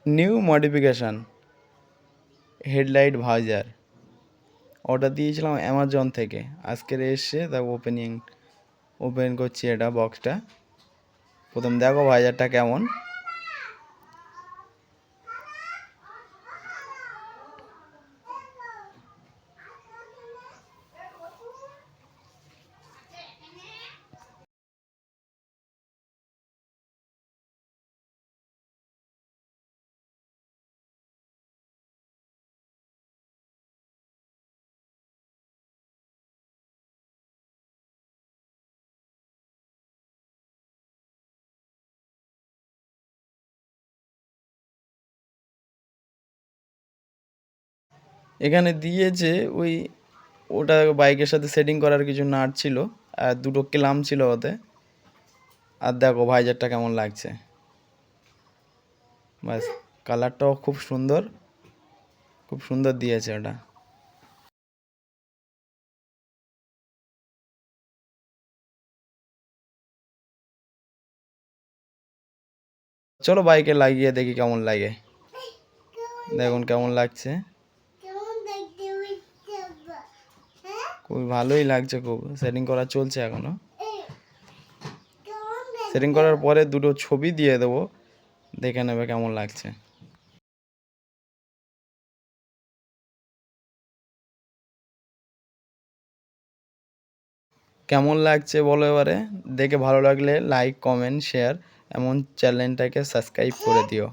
New modification headlight visor order দিয়েছিলাম Amazon থেকে, আজকের এসছে। তা ওপেন করছি এটা বক্সটা। প্রথম দেখো ভাইজারটা কেমন। এখানে দিয়েছে ওটা বাইকের সাথে সেটিং করার কিছু নাট ছিল, আর দুটো ক্লাম ছিল ওতে। আর দেখো ভাইজারটা কেমন লাগছে, ব্যাস। কালারটাও খুব সুন্দর দিয়েছে ওটা। চলো বাইকে লাগিয়ে দেখি কেমন লাগে। দেখুন কেমন লাগছে, খুবই ভালোই লাগছে। খুব সেটিং করা চলছে এখনো। সেটিং করার পরে দুটো ছবি দিয়ে দেবো, দেখে নেবে কেমন লাগছে। কেমন লাগছে বলো এবারে। দেখে ভালো লাগলে লাইক, কমেন্ট, শেয়ার, এমন চ্যানেলটাকে সাবস্ক্রাইব করে দিও।